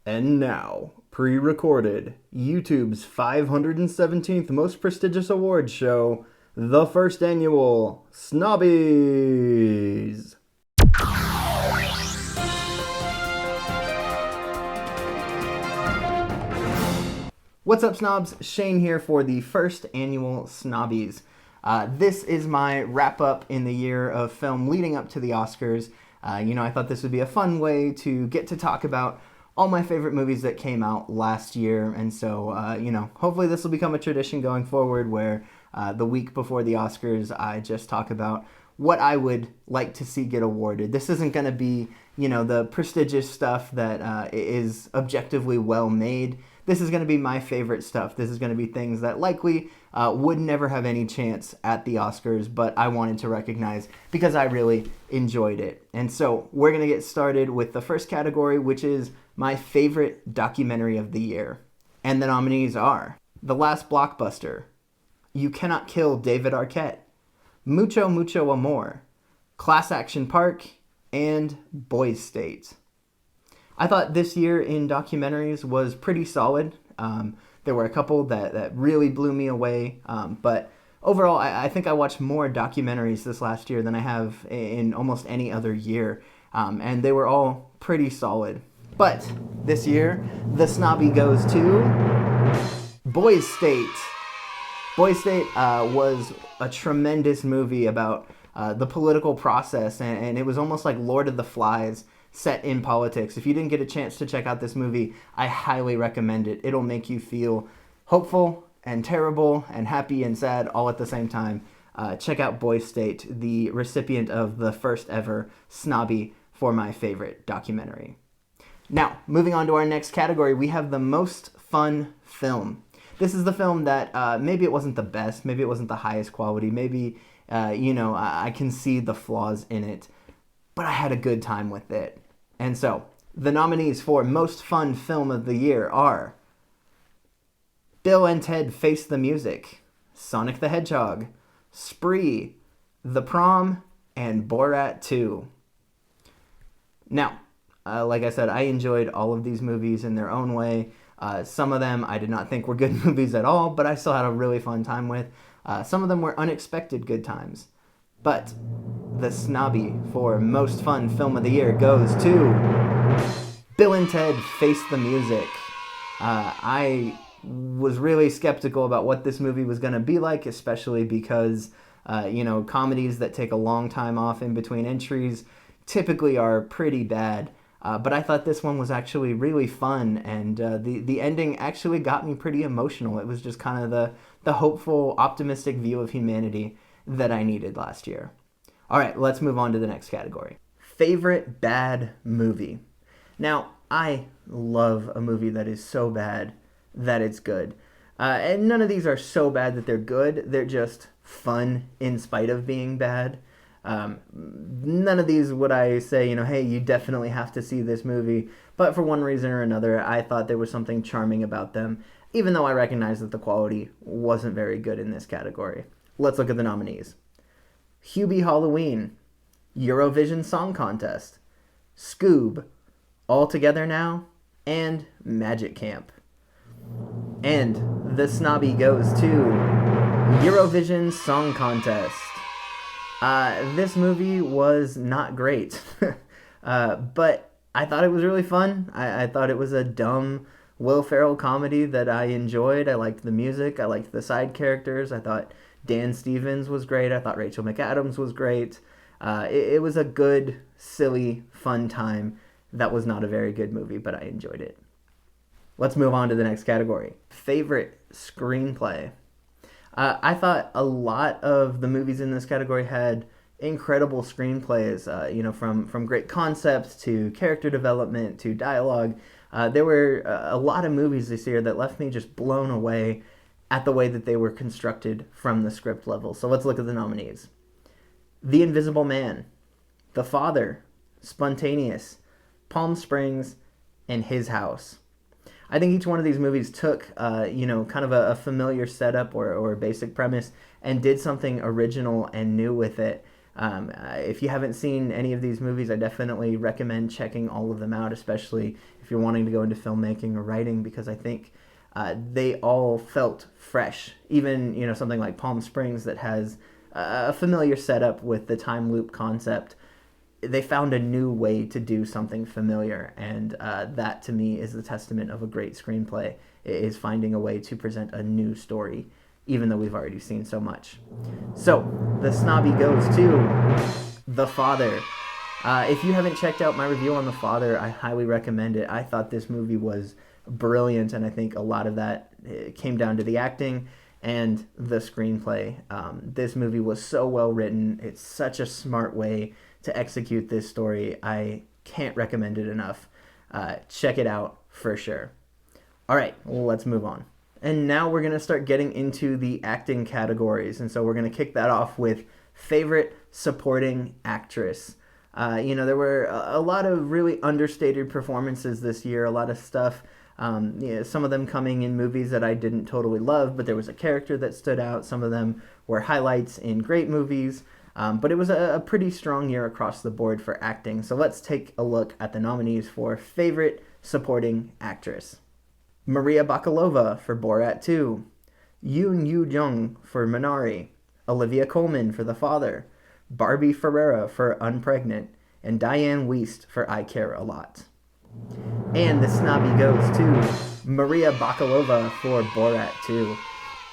And now, pre-recorded, YouTube's 517th most prestigious awards show, the first annual Snobbies. What's up, snobs? Shane here for the first annual Snobbies. This is my wrap-up in the year of film leading up to the Oscars. I thought this would be a fun way to get to talk about all my favorite movies that came out last year. And so, hopefully this will become a tradition going forward where the week before the Oscars, I just talk about what I would like to see get awarded. This isn't going to be, the prestigious stuff that is objectively well made. This is going to be my favorite stuff. This is going to be things that likely would never have any chance at the Oscars, but I wanted to recognize because I really enjoyed it. And so we're going to get started with the first category, which is my favorite documentary of the year. And the nominees are The Last Blockbuster, You Cannot Kill David Arquette, Mucho Mucho Amor, Class Action Park, and Boys State. I thought this year in documentaries was pretty solid. There were a couple that really blew me away, but overall, I think I watched more documentaries this last year than I have in almost any other year, and they were all pretty solid. But this year, the snobby goes to Boys State. Boys State was a tremendous movie about the political process, and it was almost like Lord of the Flies set in politics. If you didn't get a chance to check out this movie, I highly recommend it. It'll make you feel hopeful and terrible and happy and sad all at the same time. Check out Boys State, the recipient of the first ever Snobby for my favorite documentary. Now, moving on to our next category, we have the most fun film. This is the film that maybe it wasn't the best, maybe it wasn't the highest quality, maybe, I can see the flaws in it, but I had a good time with it. And so, the nominees for Most Fun Film of the Year are Bill and Ted Face the Music, Sonic the Hedgehog, Spree, The Prom, and Borat 2. Now, like I said, I enjoyed all of these movies in their own way. Some of them I did not think were good movies at all, but I still had a really fun time with. Some of them were unexpected good times. But the snobby for Most Fun Film of the Year goes to Bill and Ted Face the Music. I was really skeptical about what this movie was going to be like, especially because, comedies that take a long time off in between entries typically are pretty bad. But I thought this one was actually really fun, and the ending actually got me pretty emotional. It was just kind of the hopeful, optimistic view of humanity that I needed last year. All right, let's move on to the next category. Favorite bad movie. Now, I love a movie that is so bad that it's good. And none of these are so bad that they're good. They're just fun in spite of being bad. None of these would I say, hey, you definitely have to see this movie. But for one reason or another, I thought there was something charming about them, even though I recognize that the quality wasn't very good in this category. Let's look at the nominees. Hubie Halloween, Eurovision Song Contest, Scoob, All Together Now, and Magic Camp. And the snobby goes to Eurovision Song Contest. This movie was not great, but I thought it was really fun. I thought it was a dumb Will Ferrell comedy that I enjoyed. I liked the music. I liked the side characters. I thought Dan Stevens was great. I thought Rachel McAdams was great. It was a good, silly, fun time. That was not a very good movie, but I enjoyed it. Let's move on to the next category. Favorite screenplay. I thought a lot of the movies in this category had incredible screenplays, from great concepts to character development to dialogue. There were a lot of movies this year that left me just blown away at the way that they were constructed from the script level. So let's look at the nominees. The Invisible Man, The Father, Spontaneous, Palm Springs, and His House. I think each one of these movies took, kind of a familiar setup or basic premise and did something original and new with it. If you haven't seen any of these movies, I definitely recommend checking all of them out, especially if you're wanting to go into filmmaking or writing, because I think they all felt fresh. Even, something like Palm Springs that has a familiar setup with the time loop concept. They found a new way to do something familiar, and that to me is the testament of a great screenplay, is finding a way to present a new story, even though we've already seen so much. So, the snobby goes to The Father. If you haven't checked out my review on The Father, I highly recommend it. I thought this movie was brilliant, and I think a lot of that came down to the acting and the screenplay. This movie was so well written. It's such a smart way to execute this story. I can't recommend it enough. Check it out for sure. All right, well, let's move on. And now we're going to start getting into the acting categories. And so we're going to kick that off with favorite supporting actress. There were a lot of really understated performances this year, a lot of stuff. Some of them coming in movies that I didn't totally love, but there was a character that stood out. Some of them were highlights in great movies. But it was a pretty strong year across the board for acting. So let's take a look at the nominees for favorite supporting actress. Maria Bakalova for Borat 2, Yoon Yoo-jung for Minari, Olivia Colman for The Father, Barbie Ferreira for Unpregnant, and Diane Wiest for I Care a Lot. And the snobby goes to Maria Bakalova for Borat 2.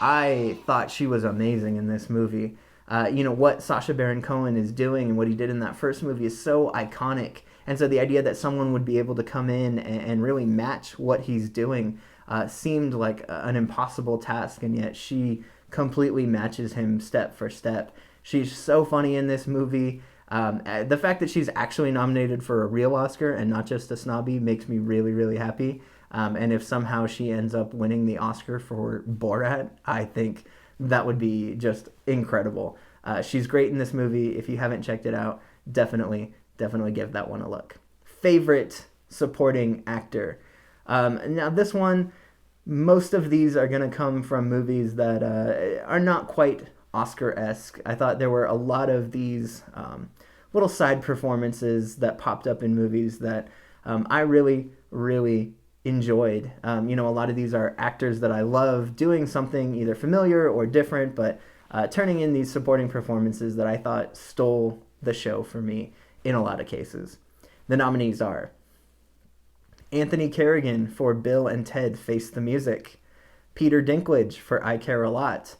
I thought she was amazing in this movie. What Sacha Baron Cohen is doing and what he did in that first movie is so iconic. And so the idea that someone would be able to come in and really match what he's doing seemed like an impossible task, and yet she completely matches him step for step. She's so funny in this movie. The fact that she's actually nominated for a real Oscar and not just a snobby makes me really, really happy. And if somehow she ends up winning the Oscar for Borat, I think that would be just incredible. She's great in this movie. If you haven't checked it out, definitely give that one a look. Favorite supporting actor. Now this one, most of these are going to come from movies that are not quite Oscar-esque. I thought there were a lot of these little side performances that popped up in movies that I really, really enjoyed. A lot of these are actors that I love doing something either familiar or different, but turning in these supporting performances that I thought stole the show for me in a lot of cases. The nominees are Anthony Carrigan for Bill and Ted Face the Music, Peter Dinklage for I Care a Lot,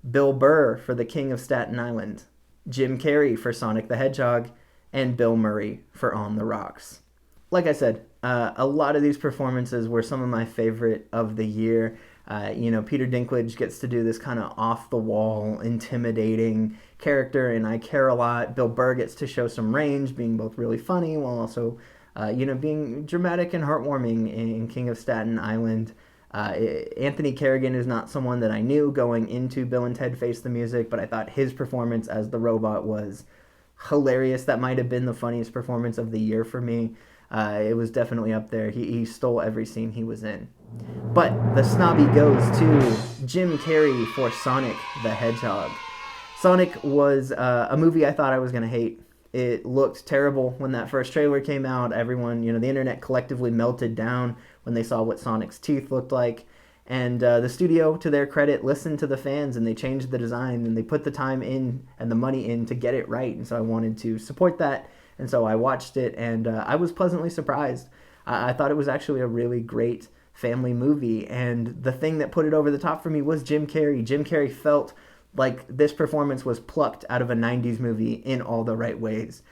Bill Burr for The King of Staten Island, Jim Carrey for Sonic the Hedgehog, and Bill Murray for On the Rocks. Like I said, a lot of these performances were some of my favorite of the year. Peter Dinklage gets to do this kind of off-the-wall, intimidating character in I Care a Lot. Bill Burr gets to show some range, being both really funny while also, being dramatic and heartwarming in King of Staten Island. Anthony Carrigan is not someone that I knew going into Bill and Ted Face the Music, but I thought his performance as the robot was hilarious. That might have been the funniest performance of the year for me. It was definitely up there. He stole every scene he was in. But the snobby goes to Jim Carrey for Sonic the Hedgehog. Sonic was a movie I thought I was going to hate. It looked terrible when that first trailer came out. Everyone, the internet collectively melted down when they saw what Sonic's teeth looked like. And the studio, to their credit, listened to the fans and they changed the design and they put the time in and the money in to get it right. And so I wanted to support that. And so I watched it and I was pleasantly surprised. I thought it was actually a really great family movie. And the thing that put it over the top for me was Jim Carrey. Jim Carrey felt like this performance was plucked out of a 90s movie in all the right ways.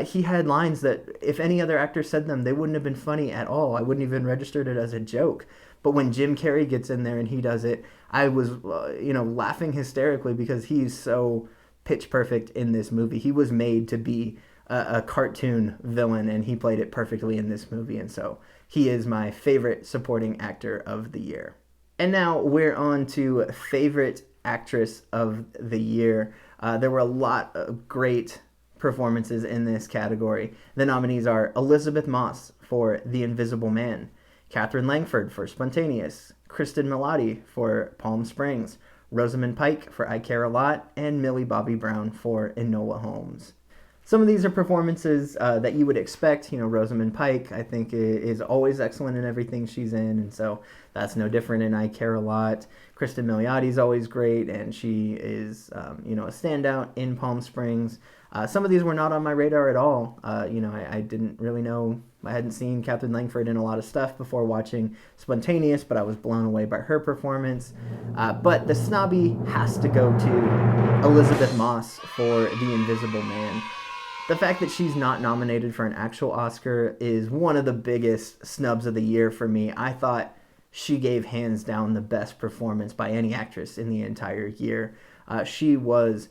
He had lines that if any other actor said them, they wouldn't have been funny at all. I wouldn't even registered it as a joke. But when Jim Carrey gets in there and he does it, I was, laughing hysterically because he's so pitch perfect in this movie. He was made to be a cartoon villain, and he played it perfectly in this movie. And so he is my favorite supporting actor of the year. And now we're on to favorite actress of the year. There were a lot of great performances in this category. The nominees are Elizabeth Moss for The Invisible Man, Catherine Langford for Spontaneous, Kristen Milotti for Palm Springs, Rosamund Pike for I Care a Lot, and Millie Bobby Brown for Enola Holmes. Some of these are performances that you would expect. Rosamund Pike, I think, is always excellent in everything she's in, and so that's no different in I Care a Lot. Kristen Miliotti's always great, and she is, a standout in Palm Springs. Some of these were not on my radar at all. I didn't really know. I hadn't seen Catherine Langford in a lot of stuff before watching Spontaneous, but I was blown away by her performance. But the snobby has to go to Elizabeth Moss for The Invisible Man. The fact that she's not nominated for an actual Oscar is one of the biggest snubs of the year for me. I thought she gave hands down the best performance by any actress in the entire year. She was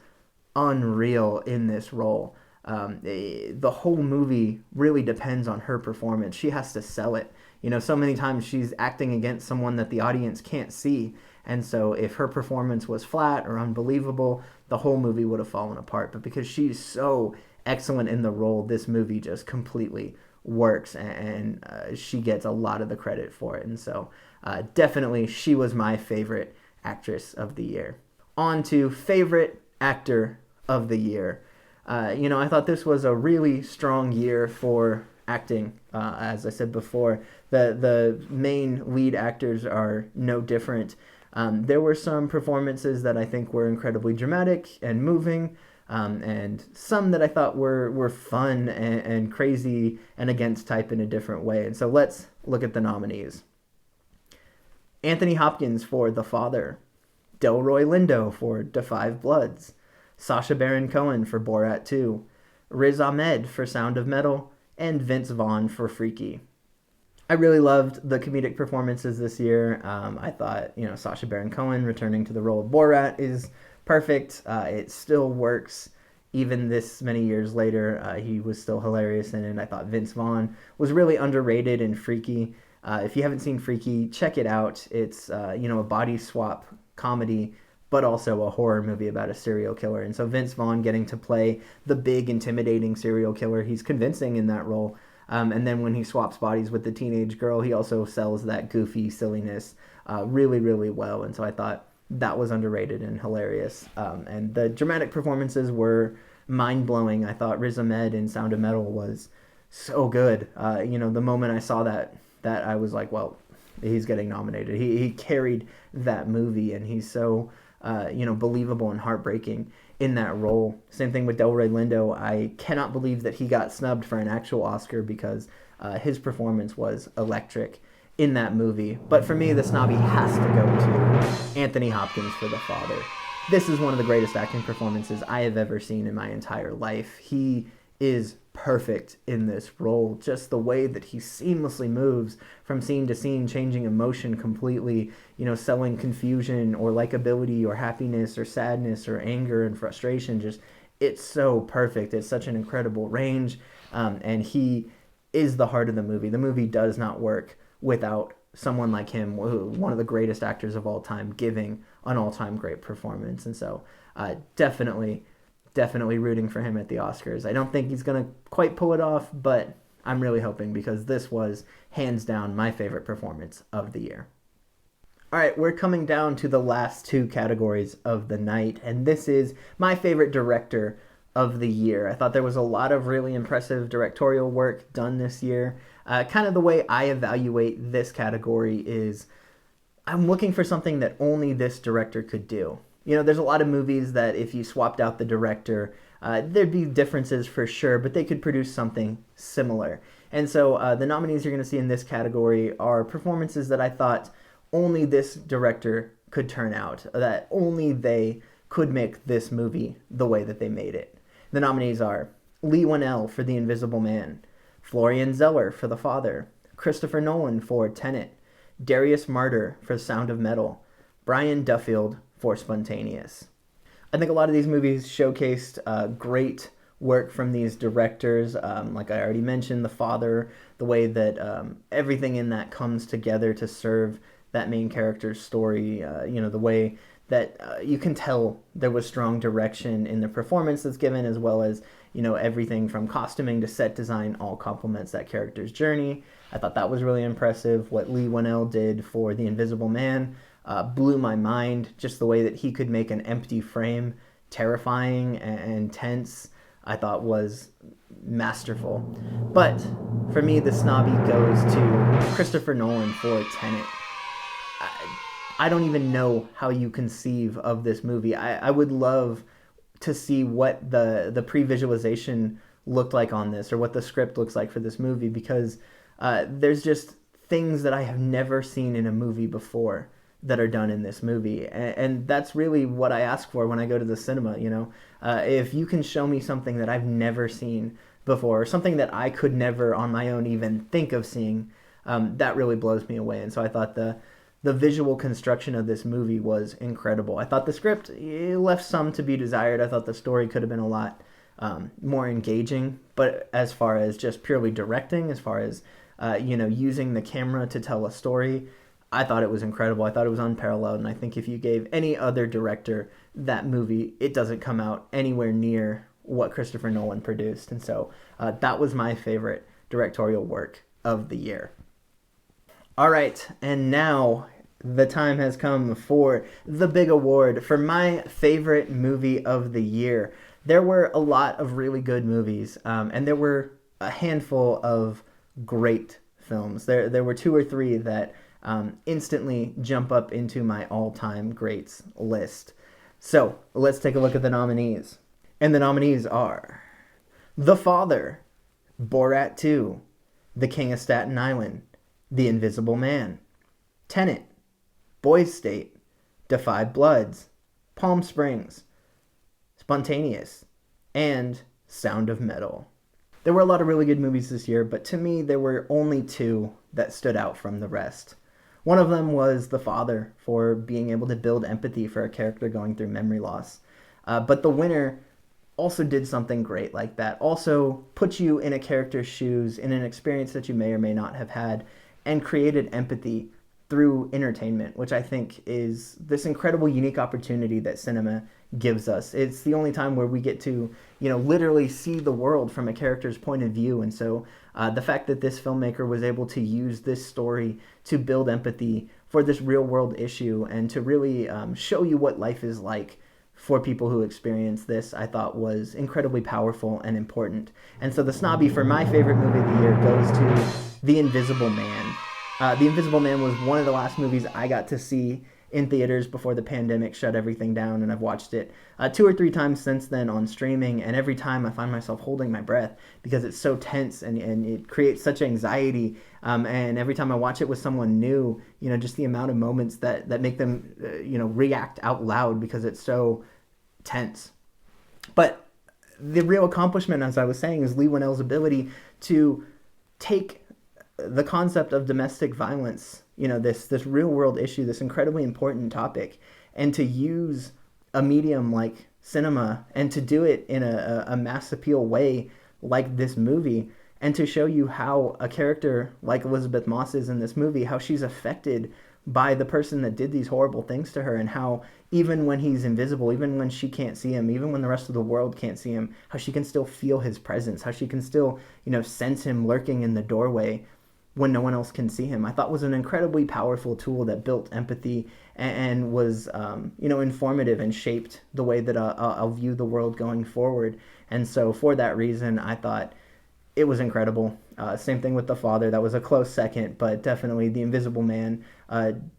unreal in this role. The whole movie really depends on her performance. She has to sell it. So many times she's acting against someone that the audience can't see. And so if her performance was flat or unbelievable, the whole movie would have fallen apart. But because she's so excellent in the role, this movie just completely works, and she gets a lot of the credit for it. And so definitely she was my favorite actress of the year. On to favorite actor of the year. I thought this was a really strong year for acting. As I said before, the main lead actors are no different. There were some performances that I think were incredibly dramatic and moving, and some that I thought were fun and crazy and against type in a different way. And so let's look at the nominees. Anthony Hopkins for The Father, Delroy Lindo for Da 5 Bloods, Sacha Baron Cohen for Borat 2, Riz Ahmed for Sound of Metal, and Vince Vaughn for Freaky. I really loved the comedic performances this year. I thought, Sacha Baron Cohen returning to the role of Borat is perfect. It still works even this many years later. He was still hilarious in it. I thought Vince Vaughn was really underrated in Freaky. If you haven't seen Freaky, check it out. It's a body swap comedy, but also a horror movie about a serial killer. And so Vince Vaughn getting to play the big, intimidating serial killer, he's convincing in that role. And then when he swaps bodies with the teenage girl, he also sells that goofy silliness really, really well. And so I thought that was underrated and hilarious. And the dramatic performances were mind-blowing. I thought Riz Ahmed in Sound of Metal was so good. The moment I saw that I was like, well, he's getting nominated. He carried that movie, and he's so believable and heartbreaking in that role. Same thing with Delroy Lindo. I cannot believe that he got snubbed for an actual Oscar because his performance was electric in that movie. But for me, the snobby has to go to Anthony Hopkins for The Father. This is one of the greatest acting performances I have ever seen in my entire life. He is perfect in this role. Just the way that he seamlessly moves from scene to scene, changing emotion completely, selling confusion or likability or happiness or sadness or anger and frustration. Just, it's so perfect. It's such an incredible range. And he is the heart of the movie. The movie does not work without someone like him, one of the greatest actors of all time, giving an all-time great performance. And so definitely rooting for him at the Oscars. I don't think he's going to quite pull it off, but I'm really hoping, because this was hands down my favorite performance of the year. All right, we're coming down to the last two categories of the night, and this is my favorite director of the year. I thought there was a lot of really impressive directorial work done this year. Kind of the way I evaluate this category is I'm looking for something that only this director could do. There's a lot of movies that if you swapped out the director, there'd be differences for sure, but they could produce something similar. And so the nominees you're going to see in this category are performances that I thought only this director could turn out, that only they could make this movie the way that they made it. The nominees are Leigh Whannell for The Invisible Man, Florian Zeller for The Father, Christopher Nolan for Tenet, Darius Marder for Sound of Metal, Brian Duffield for Spontaneous. I think a lot of these movies showcased great work from these directors. Like I already mentioned, The Father, the way that everything in that comes together to serve that main character's story, the way that you can tell there was strong direction in the performance that's given, as well as, everything from costuming to set design all complements that character's journey. I thought that was really impressive. What Leigh Whannell did for The Invisible Man, blew my mind. Just the way that he could make an empty frame terrifying and tense, I thought was masterful. But for me, the snobby goes to Christopher Nolan for Tenet. I don't even know how you conceive of this movie. I would love to see what the pre-visualization looked like on this, or what the script looks like for this movie, because there's just things that I have never seen in a movie before that are done in this movie, and that's really what I ask for when I go to the cinema. If you can show me something that I've never seen before, or something that I could never on my own even think of seeing, that really blows me away. And so I thought the visual construction of this movie was incredible. I thought the script left some to be desired. I thought the story could have been a lot more engaging, but as far as just purely directing, as far as using the camera to tell a story, I thought it was incredible. I thought it was unparalleled, and I think if you gave any other director that movie, it doesn't come out anywhere near what Christopher Nolan produced. And so that was my favorite directorial work of the year. All right, and now the time has come for the big award for my favorite movie of the year. There were a lot of really good movies, and there were a handful of great films. There were 2 or 3 that instantly jump up into my all-time greats list. So let's take a look at the nominees. And the nominees are The Father, Borat 2, The King of Staten Island, The Invisible Man, Tenet, Boys State, Da 5 Bloods, Palm Springs, Spontaneous, and Sound of Metal. There were a lot of really good movies this year, but to me there were only 2 that stood out from the rest. One of them was The Father, for being able to build empathy for a character going through memory loss. But the winner also did something great like that. Also put you in a character's shoes, in an experience that you may or may not have had, and created empathy through entertainment, which I think is this incredible, unique opportunity that cinema gives us. It's the only time where we get to, literally see the world from a character's point of view. And so the fact that this filmmaker was able to use this story to build empathy for this real world issue, and to really show you what life is like for people who experience this, I thought was incredibly powerful and important. And so the snobby for my favorite movie of the year goes to The Invisible Man. The Invisible Man was one of the last movies I got to see in theaters before the pandemic shut everything down, and I've watched it 2 or 3 times since then on streaming, and every time I find myself holding my breath because it's so tense, and it creates such anxiety, and every time I watch it with someone new, just the amount of moments that make them react out loud because it's so tense. But the real accomplishment, as I was saying, is Leigh Whannell's ability to take the concept of domestic violence, this real world issue, this incredibly important topic, and to use a medium like cinema, and to do it in a mass appeal way like this movie, and to show you how a character like Elizabeth Moss is in this movie, how she's affected by the person that did these horrible things to her, and how even when he's invisible, even when she can't see him, even when the rest of the world can't see him, how she can still feel his presence, how she can still, sense him lurking in the doorway when no one else can see him, I thought was an incredibly powerful tool that built empathy and was, informative, and shaped the way that I'll view the world going forward. And so for that reason, I thought it was incredible. Same thing with The Father. That was a close second, but definitely The Invisible Man,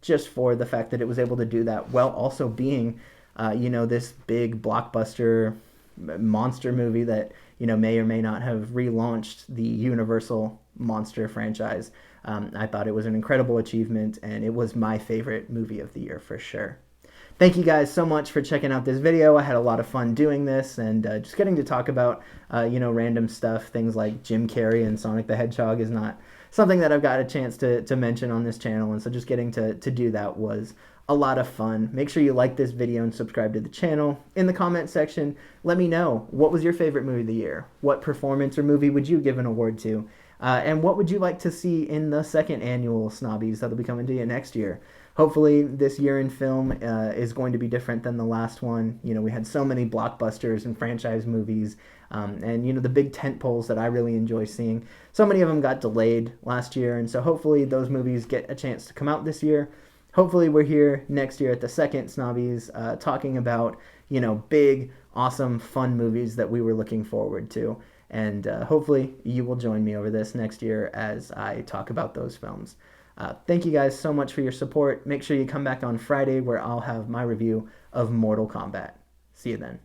just for the fact that it was able to do that while also being, this big blockbuster monster movie that, may or may not have relaunched the Universal monster franchise. I thought it was an incredible achievement, and it was my favorite movie of the year for sure. Thank you guys so much for checking out this video. I had a lot of fun doing this, and just getting to talk about random stuff. Things like Jim Carrey and Sonic the Hedgehog is not something that I've got a chance to mention on this channel, and so just getting to do that was a lot of fun. Make sure you like this video and subscribe to the channel. In the comment section, let me know, what was your favorite movie of the year? What performance or movie would you give an award to? And what would you like to see in the second annual Snobbies that'll be coming to you next year? Hopefully this year in film is going to be different than the last one. We had so many blockbusters and franchise movies, and the big tent poles that I really enjoy seeing. So many of them got delayed last year, and so hopefully those movies get a chance to come out this year. hopefully we're here next year at the second Snobbies talking about, big, awesome, fun movies that we were looking forward to. And hopefully you will join me over this next year as I talk about those films. Thank you guys so much for your support. Make sure you come back on Friday where I'll have my review of Mortal Kombat. See you then.